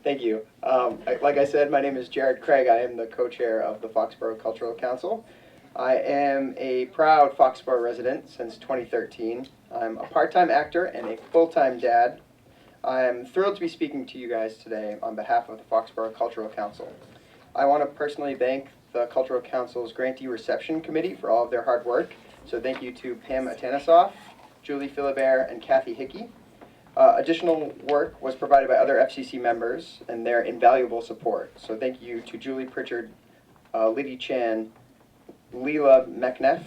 Thank you. Like I said, my name is Jared Craig. I am the co-chair of the Foxborough Cultural Council. I am a proud Foxborough resident since 2013. I'm a part-time actor and a full-time dad. I am thrilled to be speaking to you guys today on behalf of the Foxborough Cultural Council. I want to personally thank the Cultural Council's Grantee Reception Committee for all of their hard work. So thank you to Pam Atanasoff, Julie Philibert, and Kathy Hickey. Additional work was provided by other FCC members and their invaluable support. So thank you to Julie Pritchard, Liddy Chan, Leela McNeff,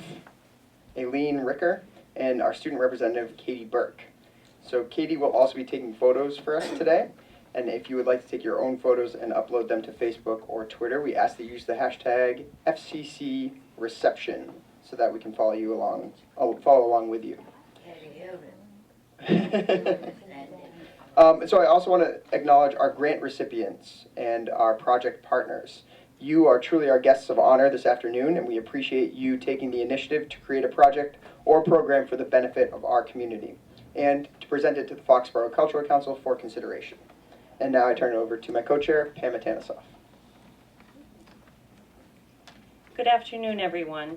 Aileen Ricker, and our student representative, Katie Burke. So Katie will also be taking photos for us today. And if you would like to take your own photos and upload them to Facebook or Twitter, we ask that you use the hashtag FCCReception so that we can follow along with you. So I also want to acknowledge our grant recipients and our project partners. You are truly our guests of honor this afternoon, and we appreciate you taking the initiative to create a project or program for the benefit of our community and to present it to the Foxborough Cultural Council for consideration. And now I turn it over to my co-chair, Pam Atanasoff. Good afternoon, everyone.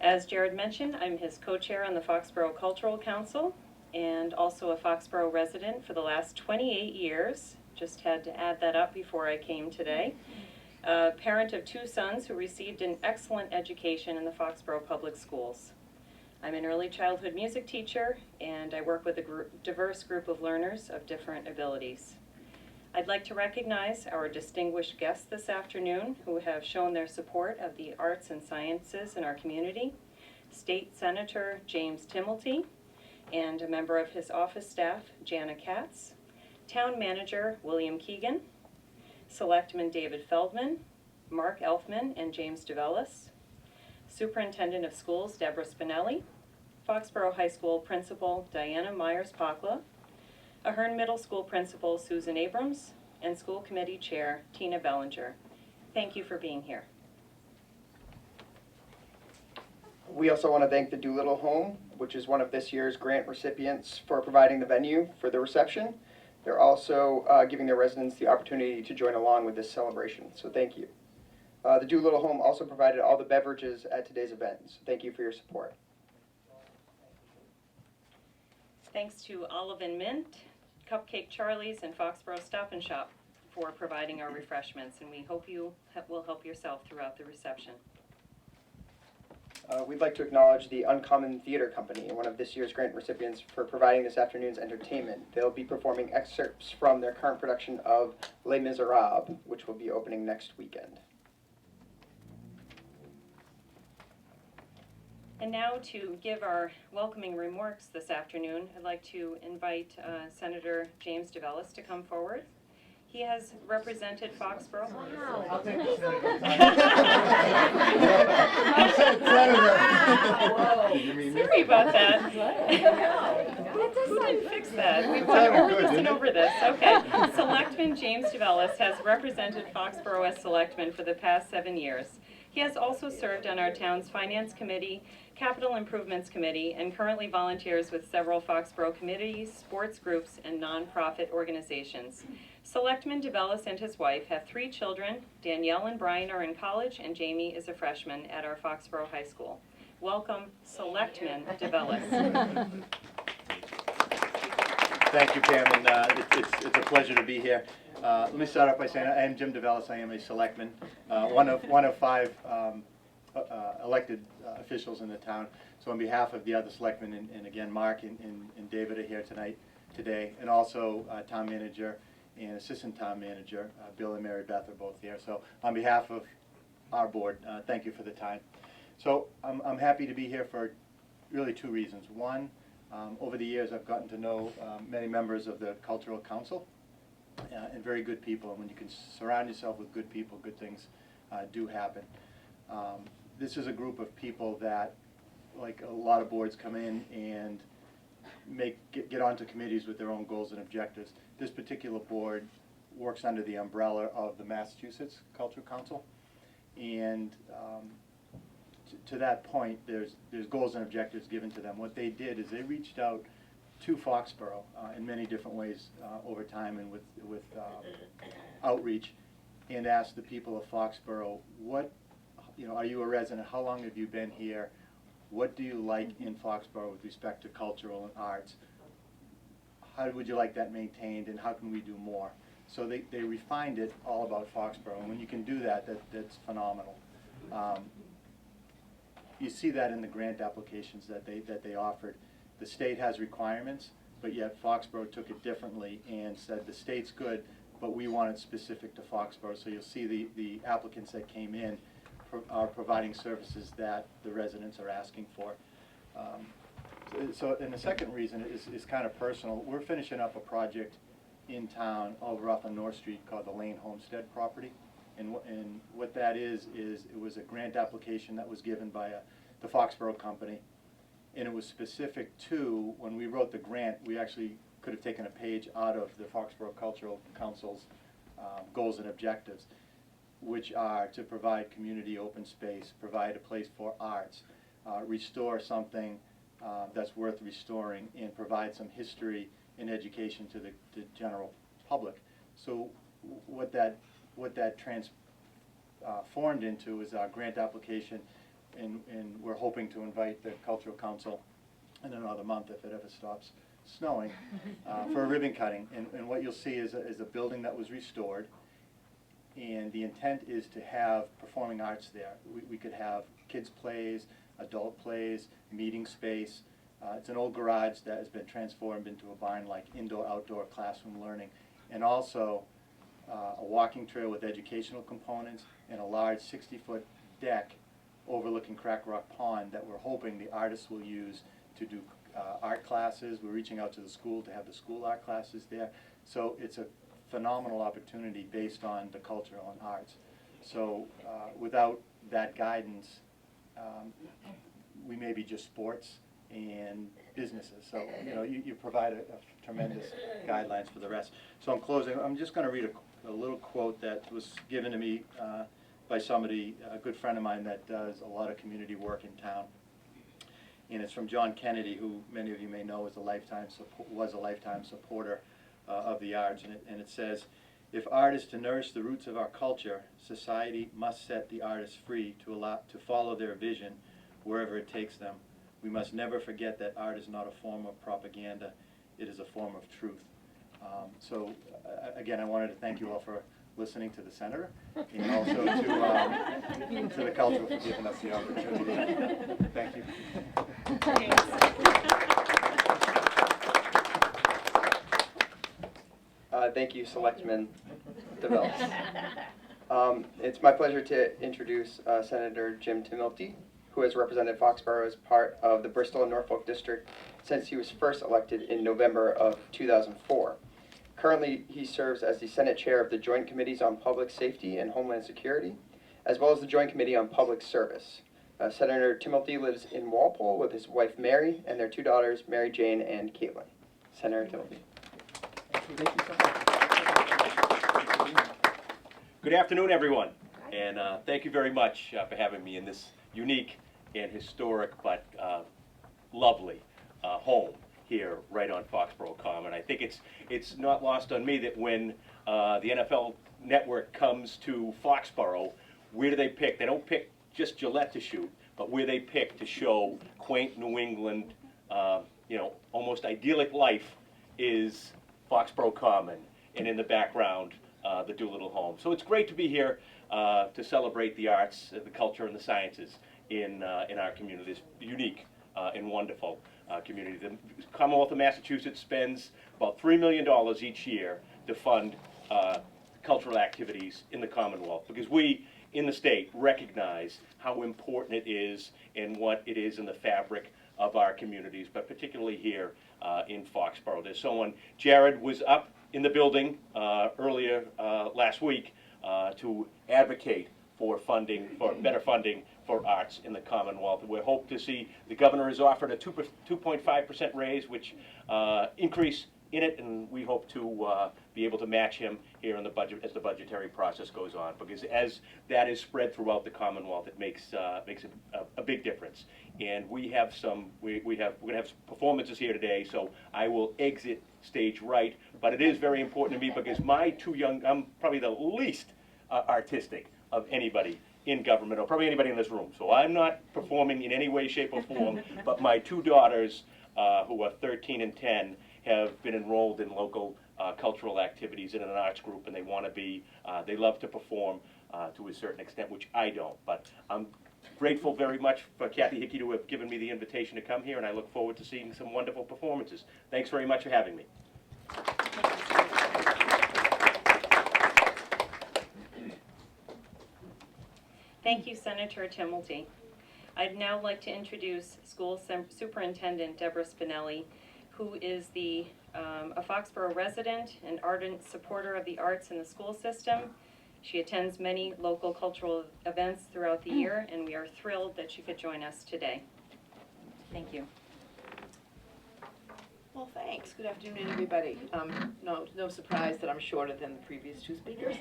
As Jared mentioned, I'm his co-chair on the Foxborough Cultural Council and also a Foxborough resident for the last 28 years. Just had to add that up before I came today. A parent of 2 sons who received an excellent education in the Foxborough Public Schools. I'm an early childhood music teacher, and I work with a diverse group of learners of different abilities. I'd like to recognize our distinguished guests this afternoon who have shown their support of the arts and sciences in our community. State Senator James Timilty, and a member of his office staff, Jana Katz, Town Manager William Keegan, Selectman David Feldman, Mark Elfman and James DeVellis, Superintendent of Schools Deborah Spinelli, Foxborough High School Principal Diana Myers-Pakla, Ahern Middle School Principal Susan Abrams, and School Committee Chair Tina Bellinger. Thank you for being here. We also want to thank the Doolittle Home, which is one of this year's grant recipients, for providing the venue for the reception. They're also giving their residents the opportunity to join along with this celebration, so thank you. The Doolittle Home also provided all the beverages at today's event, so thank you for your support. Thanks to Olive and Mint, Cupcake Charlie's, and Foxborough Stop and Shop for providing our refreshments, and we hope you will help yourself throughout the reception. We'd like to acknowledge the Uncommon Theater Company, one of this year's grant recipients, for providing this afternoon's entertainment. They'll be performing excerpts from their current production of Les Miserables, which will be opening next weekend. And now to give our welcoming remarks this afternoon, I'd like to invite Senator James DeVellis to come forward. He has represented Foxborough. Wow. I'll take the senator. I said senator. Wow. Sorry about that. Who didn't fix that? We're losing over this. Okay. Selectman James DeVellis has represented Foxborough as selectman for the past 7 years. He has also served on our town's Finance Committee, Capital Improvements Committee, and currently volunteers with several Foxborough committees, sports groups, and nonprofit organizations. Selectman DeVellis and his wife have 3 children. Danielle and Brian are in college, and Jamie is a freshman at our Foxborough High School. Welcome, Selectman DeVellis. Thank you, Pam, and it's a pleasure to be here. Let me start off by saying I am Jim DeVellis. I am a selectman, one of 5 elected officials in the town. So on behalf of the other selectmen, and again, Mark and David are here today, and also town manager and assistant town manager, Bill and Mary Beth are both here. So on behalf of our board, thank you for the time. So I'm happy to be here for really 2 reasons. One, over the years I've gotten to know many members of the Cultural Council, and very good people. And when you can surround yourself with good people, good things do happen. This is a group of people that, like a lot of boards, come in and get onto committees with their own goals and objectives. This particular board works under the umbrella of the Massachusetts Cultural Council, and to that point, there's goals and objectives given to them. What they did is they reached out to Foxborough in many different ways over time and with outreach, and asked the people of Foxborough, what, are you a resident? How long have you been here? What do you like in Foxborough with respect to cultural and arts? How would you like that maintained, and how can we do more? So they refined it all about Foxborough, and when you can do that, that's phenomenal. You see that in the grant applications that they offered. The state has requirements, but yet Foxborough took it differently and said the state's good, but we want it specific to Foxborough. So you'll see the applicants that came in are providing services that the residents are asking for. And the second reason is kind of personal. We're finishing up a project in town over off on North Street called the Lane Homestead property. And what that is it was a grant application that was given by the Foxborough company. And it was specific to, when we wrote the grant, we actually could have taken a page out of the Foxborough Cultural Council's goals and objectives, which are to provide community open space, provide a place for arts, restore something that's worth restoring, and provide some history and education to the general public. So what that transformed into is our grant application, and we're hoping to invite the Cultural Council in another month, if it ever stops snowing, for a ribbon cutting. And what you'll see is a building that was restored, and the intent is to have performing arts there. We could have kids' plays, adult plays, meeting space. It's an old garage that has been transformed into a barn-like indoor-outdoor classroom learning, and also a walking trail with educational components and a large 60-foot deck overlooking Crack Rock Pond that we're hoping the artists will use to do art classes. We're reaching out to the school to have the school art classes there. So it's a phenomenal opportunity based on the cultural and arts. So without that guidance, we may be just sports and businesses. So you provide a tremendous guidelines for the rest. So in closing, I'm just going to read a little quote that was given to me by somebody, a good friend of mine that does a lot of community work in town. And it's from John Kennedy, who many of you may know was a lifetime supporter of the arts. And it says, "If art is to nourish the roots of our culture, society must set the artists free to follow their vision wherever it takes them. We must never forget that art is not a form of propaganda, it is a form of truth." So again, I wanted to thank you all for listening to the senator, and also to the culture for giving us the opportunity. Thank you. Thank you, Selectman DeVellis. It's my pleasure to introduce Senator Jim Timilty, who has represented Foxborough as part of the Bristol and Norfolk District since he was first elected in November of 2004. Currently, he serves as the Senate Chair of the Joint Committees on Public Safety and Homeland Security, as well as the Joint Committee on Public Service. Senator Timilty lives in Walpole with his wife Mary and their two daughters, Mary Jane and Caitlin. Senator Timilty. Thank you so much. Good afternoon, everyone, and thank you very much for having me in this unique and historic but lovely home here right on Foxborough Common. I think it's not lost on me that when the NFL Network comes to Foxborough, where do they pick? They don't pick just Gillette to shoot, but where they pick to show quaint New England, almost idyllic life is Foxborough Common, and in the background, the Doolittle home. So it's great to be here to celebrate the arts, the culture, and the sciences in our community, this unique and wonderful community. The Commonwealth of Massachusetts spends about $3 million each year to fund cultural activities in the Commonwealth, because we in the state recognize how important it is and what it is in the fabric of our communities, but particularly here in Foxborough. There's someone, Jared was up in the building earlier last week to advocate for better funding for arts in the Commonwealth. We hope to see the governor has offered a 2.5% raise, which increase in it, and we hope to be able to match him here in the budget as the budgetary process goes on. Because as that is spread throughout the Commonwealth, it makes a big difference. And we have we're going to have some performances here today, so I will exit stage right. But it is very important to me because I'm probably the least artistic of anybody in government, or probably anybody in this room. So I'm not performing in any way, shape, or form, but my two daughters, who are 13 and 10, have been enrolled in local cultural activities in an arts group, and they want to be, they love to perform to a certain extent, which I don't. But I'm grateful very much for Kathy Hickey to have given me the invitation to come here, and I look forward to seeing some wonderful performances. Thanks very much for having me. Thank you, Senator Timilty. I'd now like to introduce School Superintendent Deborah Spinelli, who is a Foxborough resident and ardent supporter of the arts in the school system. She attends many local cultural events throughout the year, and we are thrilled that she could join us today. Thank you. Well, thanks. Good afternoon, everybody. No surprise that I'm shorter than the previous two speakers.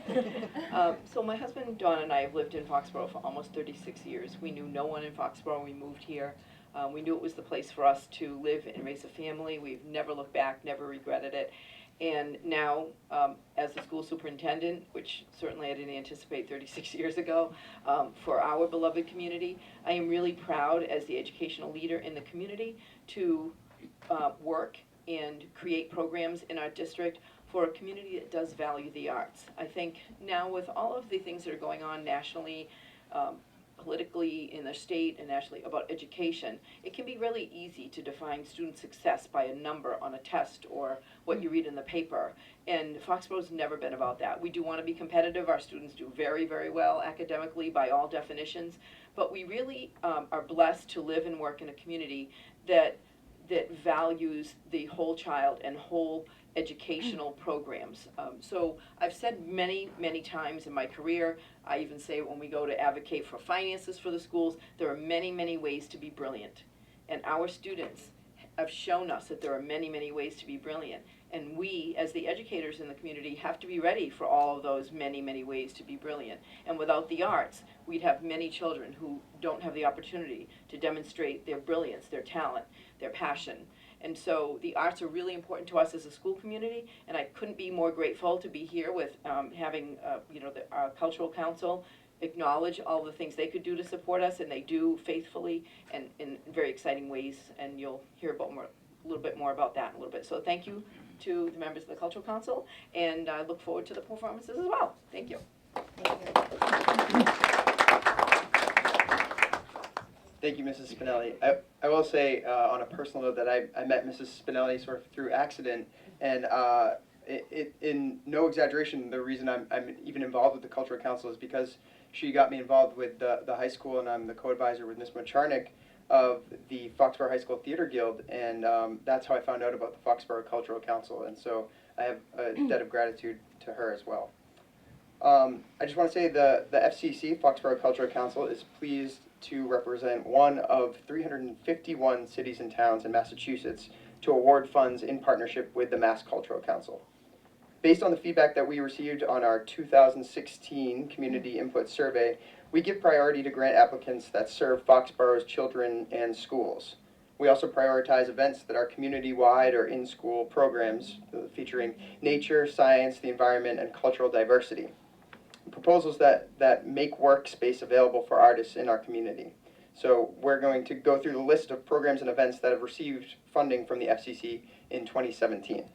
So my husband, Don, and I have lived in Foxborough for almost 36 years. We knew no one in Foxborough when we moved here. We knew it was the place for us to live and raise a family. We've never looked back, never regretted it. And now, as the school superintendent, which certainly I didn't anticipate 36 years ago, for our beloved community, I am really proud as the educational leader in the community to work and create programs in our district for a community that does value the arts. I think now with all of the things that are going on nationally, politically in the state and nationally about education, it can be really easy to define student success by a number on a test or what you read in the paper. And Foxborough's never been about that. We do want to be competitive. Our students do very, very well academically by all definitions. But we really are blessed to live and work in a community that values the whole child and whole educational programs. So I've said many, many times in my career, I even say when we go to advocate for finances for the schools, there are many, many ways to be brilliant. And our students have shown us that there are many, many ways to be brilliant. And we, as the educators in the community, have to be ready for all of those many, many ways to be brilliant. And without the arts, we'd have many children who don't have the opportunity to demonstrate their brilliance, their talent, their passion. And so the arts are really important to us as a school community, and I couldn't be more grateful to be here with having our cultural council acknowledge all the things they could do to support us, and they do faithfully and in very exciting ways, and you'll hear about a little bit more about that in a little bit. So thank you to the members of the Cultural Council, and I look forward to the performances as well. Thank you. Thank you, Mrs. Spinelli. I will say on a personal note that I met Mrs. Spinelli sort of through accident, and in no exaggeration, the reason I'm even involved with the Cultural Council is because she got me involved with the high school, and I'm the co-advisor with Ms. Macharnik of the Foxborough High School Theater Guild, and that's how I found out about the Foxborough Cultural Council, and so I have a debt of gratitude to her as well. I just want to say the FCC, Foxborough Cultural Council, is pleased to represent one of 351 cities and towns in Massachusetts to award funds in partnership with the Mass Cultural Council. Based on the feedback that we received on our 2016 Community Input Survey, we give priority to grant applicants that serve Foxborough's children and schools. We also prioritize events that are community-wide or in-school programs featuring nature, science, the environment, and cultural diversity. Proposals that make workspace available for artists in our community. So we're going to go through the list of programs and events that have received funding from the FCC in 2017.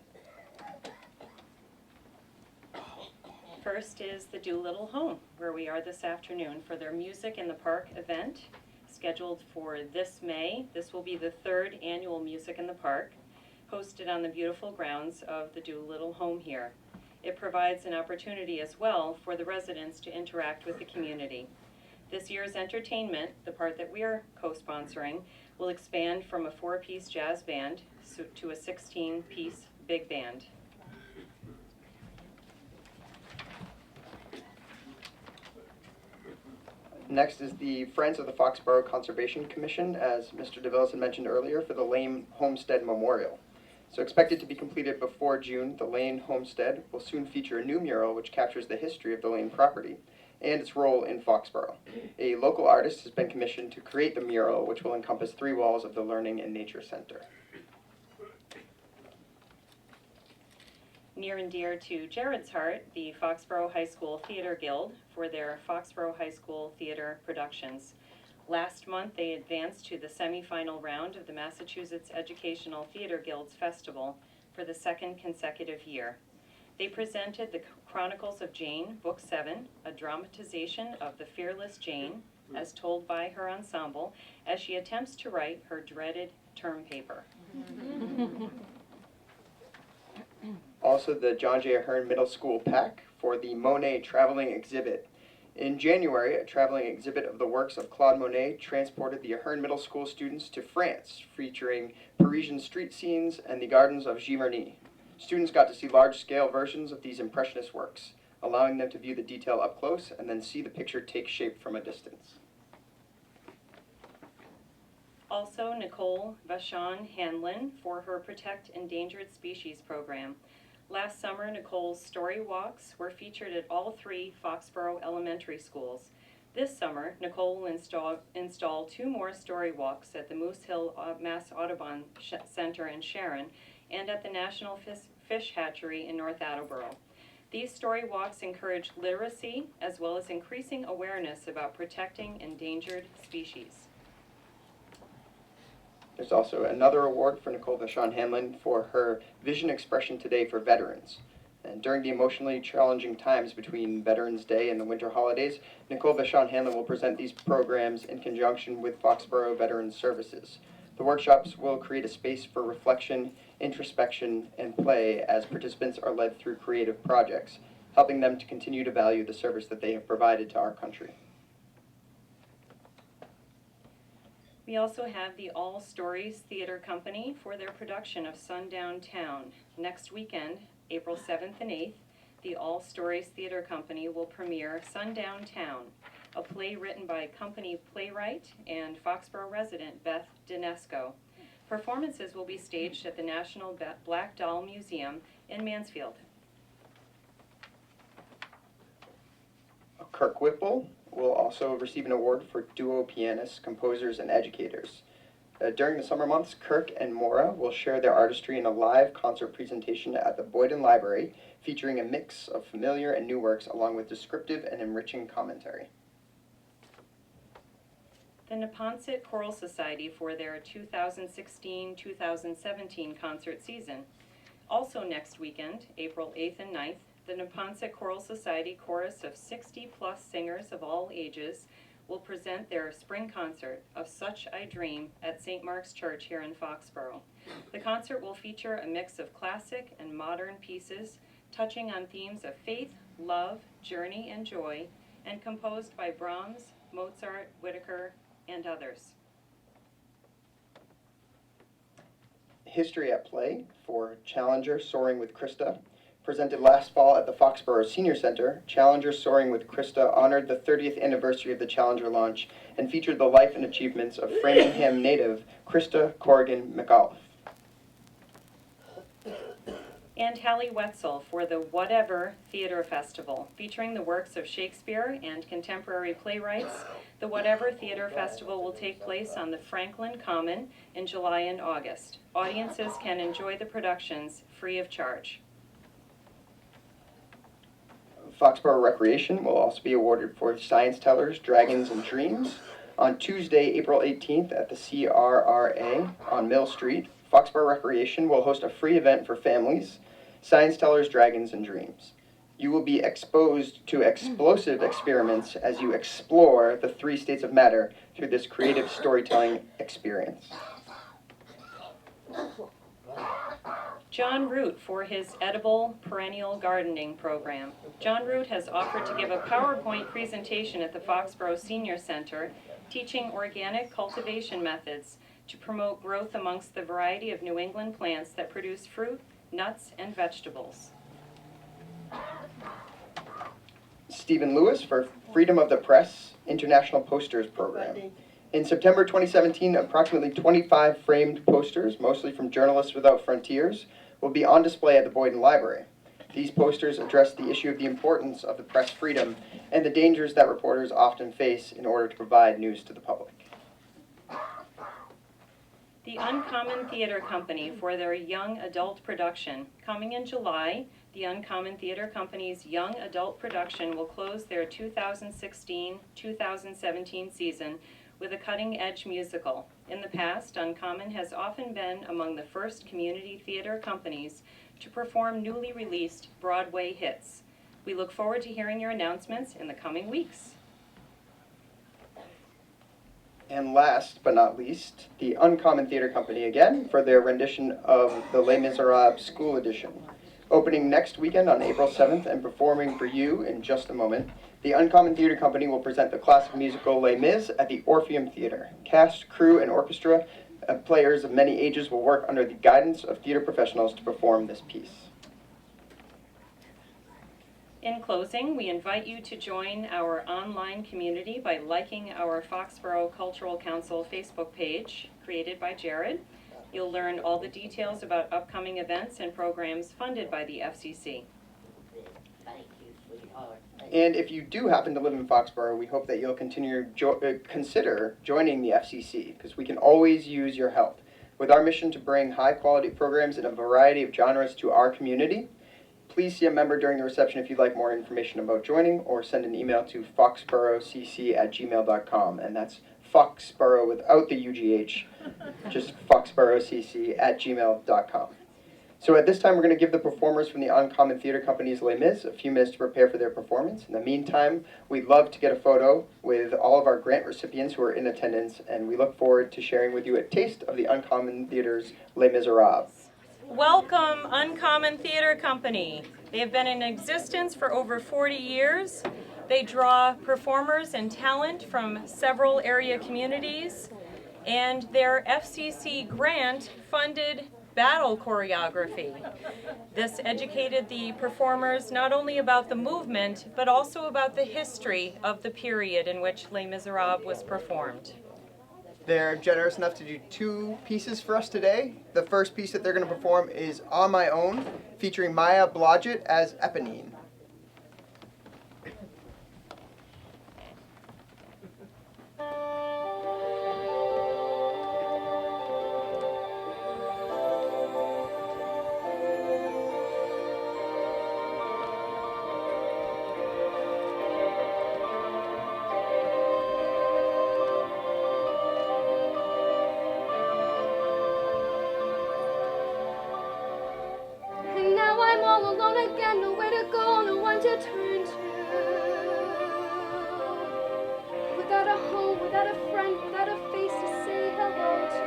First is the Doolittle Home, where we are this afternoon for their Music in the Park event, scheduled for this May. This will be the 3rd annual Music in the Park, hosted on the beautiful grounds of the Doolittle Home here. It provides an opportunity as well for the residents to interact with the community. This year's entertainment, the part that we are co-sponsoring, will expand from a 4-piece jazz band to a 16-piece big band. Next is the Friends of the Foxborough Conservation Commission, as Mr. DeVillis had mentioned earlier, for the Lame Homestead Memorial. So expected to be completed before June, the Lane Homestead will soon feature a new mural which captures the history of the Lane property and its role in Foxborough. A local artist has been commissioned to create the mural, which will encompass 3 walls of the Learning and Nature Center. Near and dear to Jared's heart, the Foxborough High School Theater Guild for their Foxborough High School Theater productions. Last month, they advanced to the semifinal round of the Massachusetts Educational Theater Guild's Festival for the 2nd consecutive year. They presented The Chronicles of Jane, Book 7, a dramatization of the fearless Jane, as told by her ensemble, as she attempts to write her dreaded term paper. Also, the John J. Ahern Middle School PAC for the Monet Traveling Exhibit. In January, a traveling exhibit of the works of Claude Monet transported the Ahern Middle School students to France, featuring Parisian street scenes and the gardens of Giverny. Students got to see large-scale versions of these impressionist works, allowing them to view the detail up close and then see the picture take shape from a distance. Also, Nicole Vachon Hanlon for her Protect Endangered Species program. Last summer, Nicole's story walks were featured at all 3 Foxborough elementary schools. This summer, Nicole will install 2 more story walks at the Moose Hill Mass Audubon Center in Sharon and at the National Fish Hatchery in North Attleboro. These story walks encourage literacy as well as increasing awareness about protecting endangered species. There's also another award for Nicole Vachon Hanlon for her Vision Expression Today for Veterans. And during the emotionally challenging times between Veterans Day and the winter holidays, Nicole Vachon Hanlon will present these programs in conjunction with Foxborough Veterans Services. The workshops will create a space for reflection, introspection, and play as participants are led through creative projects, helping them to continue to value the service that they have provided to our country. We also have the All Stories Theater Company for their production of Sundown Town. Next weekend, April 7th and 8th, the All Stories Theater Company will premiere Sundown Town, a play written by company playwright and Foxborough resident Beth Dinesco. Performances will be staged at the National Black Doll Museum in Mansfield. Kirk Whipple will also receive an award for duo pianists, composers, and educators. During the summer months, Kirk and Maura will share their artistry in a live concert presentation at the Boyden Library, featuring a mix of familiar and new works along with descriptive and enriching commentary. The Neponset Choral Society for their 2016-2017 concert season. Also next weekend, April 8th and 9th, the Neponset Choral Society chorus of 60-plus singers of all ages will present their spring concert, Of Such I Dream, at St. Mark's Church here in Foxborough. The concert will feature a mix of classic and modern pieces, touching on themes of faith, love, journey, and joy, and composed by Brahms, Mozart, Whitaker, and others. History at Play for Challenger Soaring with Krista. Presented last fall at the Foxborough Senior Center, Challenger Soaring with Krista honored the 30th anniversary of the Challenger launch and featured the life and achievements of Framingham native Krista Corrigan McAuliffe. And Hallie Wetzel for the Whatever Theater Festival. Featuring the works of Shakespeare and contemporary playwrights, the Whatever Theater Festival will take place on the Franklin Common in July and August. Audiences can enjoy the productions free of charge. Foxborough Recreation will also be awarded for Science Tellers, Dragons, and Dreams. On Tuesday, April 18th at the CRRA on Mill Street, Foxborough Recreation will host a free event for families, Science Tellers, Dragons, and Dreams. You will be exposed to explosive experiments as you explore the 3 states of matter through this creative storytelling experience. John Root for his edible perennial gardening program. John Root has offered to give a PowerPoint presentation at the Foxborough Senior Center teaching organic cultivation methods to promote growth amongst the variety of New England plants that produce fruit, nuts, and vegetables. Stephen Lewis for Freedom of the Press International Posters Program. In September 2017, approximately 25 framed posters, mostly from Journalists Without Frontiers, will be on display at the Boyden Library. These posters address the issue of the importance of the press freedom and the dangers that reporters often face in order to provide news to the public. The Uncommon Theater Company for their young adult production. Coming in July, the Uncommon Theater Company's young adult production will close their 2016-2017 season with a cutting-edge musical. In the past, Uncommon has often been among the first community theater companies to perform newly released Broadway hits. We look forward to hearing your announcements in the coming weeks. And last but not least, the Uncommon Theater Company again for their rendition of the Les Miserables School Edition. Opening next weekend on April 7th and performing for you in just a moment, the Uncommon Theater Company will present the classic musical Les Mis at the Orpheum Theater. Cast, crew, and orchestra players of many ages will work under the guidance of theater professionals to perform this piece. In closing, we invite you to join our online community by liking our Foxborough Cultural Council Facebook page, created by Jared. You'll learn all the details about upcoming events and programs funded by the FCC. And if you do happen to live in Foxborough, we hope that you'll consider joining the FCC, because we can always use your help. With our mission to bring high-quality programs in a variety of genres to our community, please see a member during the reception if you'd like more information about joining, or send an email to foxboroughcc@gmail.com, and that's Foxborough without the UGH, just foxboroughcc@gmail.com. So at this time, we're going to give the performers from the Uncommon Theater Company's Les Mis a few minutes to prepare for their performance. In the meantime, we'd love to get a photo with all of our grant recipients who are in attendance, and we look forward to sharing with you a taste of the Uncommon Theater's Les Miserables. Welcome, Uncommon Theater Company. They have been in existence for over 40 years. They draw performers and talent from several area communities, and their FCC grant funded battle choreography. This educated the performers not only about the movement, but also about the history of the period in which Les Miserables was performed. They're generous enough to do 2 pieces for us today. The first piece that they're going to perform is On My Own, featuring Maya Blodgett as Eponine. And now I'm all alone again, nowhere to go, no one to turn to. Without a home, without a friend, without a face to say hello to.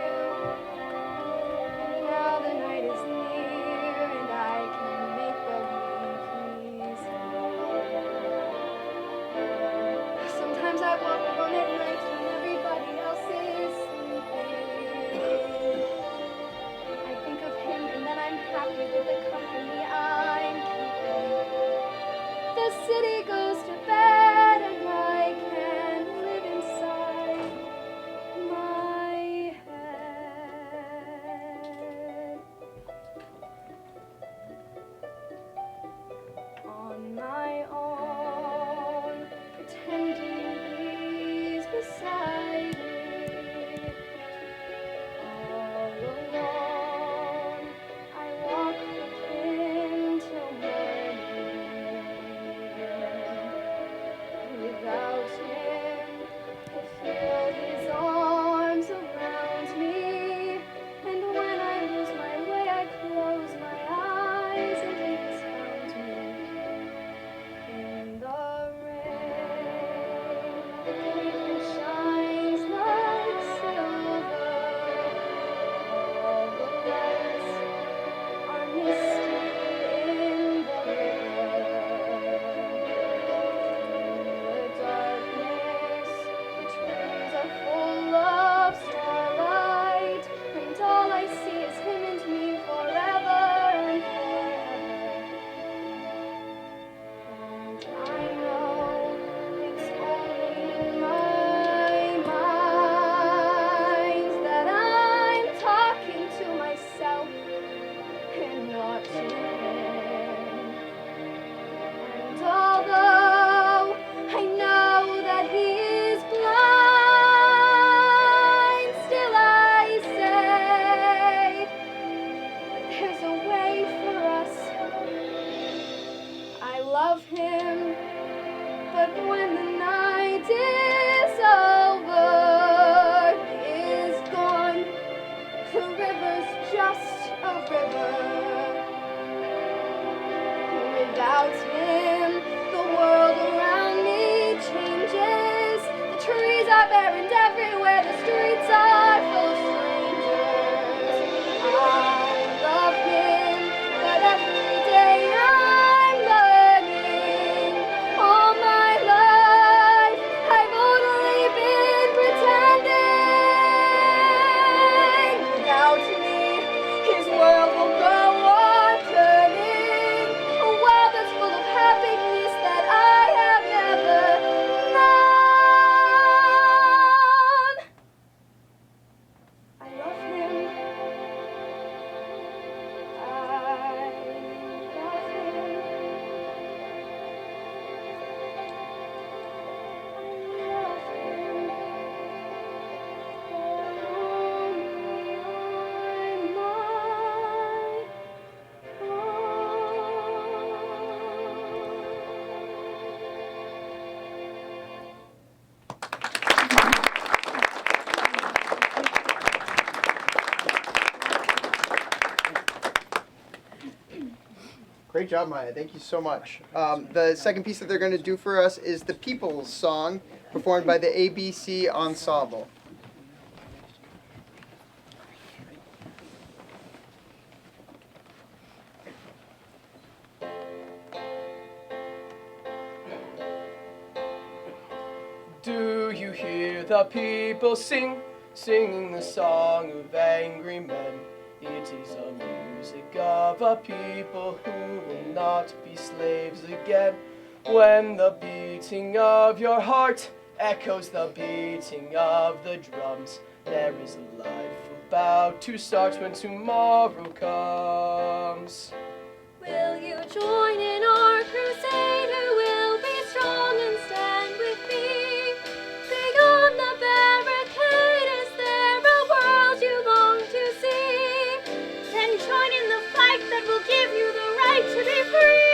Now the night is near and I can make believe he's here. Sometimes I walk alone at night when everybody else is sleeping. I think of him and then I'm happy with the company I'm keeping. The city goes to bed and I can live inside my head. On my own, pretending he's beside me. All alone, I walk with him till morning. him. But when the night is over, he is gone. The river's just a river. Without him, the world around me changes. The trees are bare and everywhere the streets are full of strangers. I love him, but every day I'm learning. All my life I've only been pretending. Without me, his world will go on turning. A world that's full of happiness that I have never known. I love him. I love Great job, Maya. Thank you so much. The second piece that they're going to do for us is the People's Song, performed by the ABC Ensemble. Do you hear the people sing, singing the song of angry men? It is a music of a people who will not be slaves again. When the beating of your heart echoes the beating of the drums, there is a life about to start when tomorrow comes. Will you join in our crusade? Who will be strong and stand with me? Beyond the barricade, is there a world you long to see? Then join in the fight that will give you the right to be free.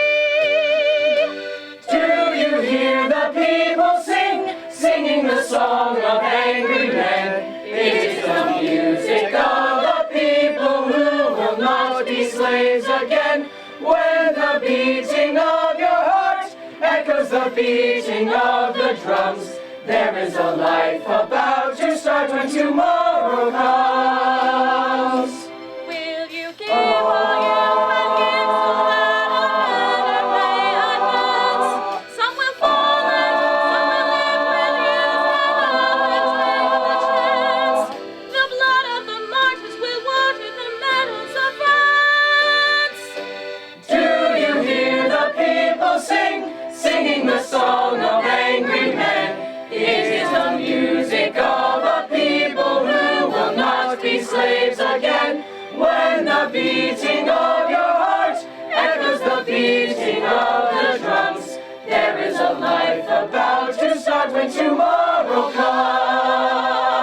Do you hear the people sing, singing the song of angry men? It is the music of a people who will not be slaves again. When the beating of your heart echoes the beating of the drums, there is a life about to start when tomorrow comes. Will you give all you against the ladder may advance? Some will fall and some will live with you, and others take the chance. The blood of the martyrs will water the meadows of France. Do you hear the people sing, singing the song of angry men? It is the music of a people who will not be slaves again. When the beating of your heart echoes the beating of the drums, there is a life about to start when tomorrow comes.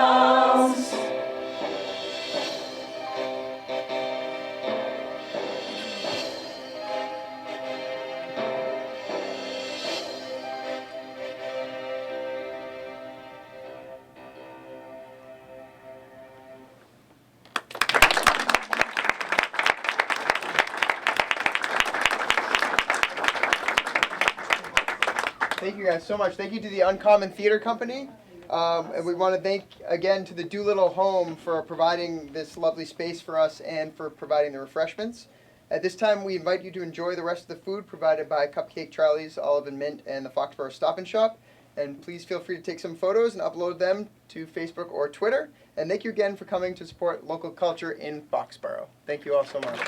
Thank you guys so much. Thank you to the Uncommon Theater Company. And we want to thank again to the Doolittle Home for providing this lovely space for us and for providing the refreshments. At this time, we invite you to enjoy the rest of the food provided by Cupcake Charlie's, Olive and Mint, and the Foxborough Stop and Shop. And please feel free to take some photos and upload them to Facebook or Twitter. And thank you again for coming to support local culture in Foxborough. Thank you all so much.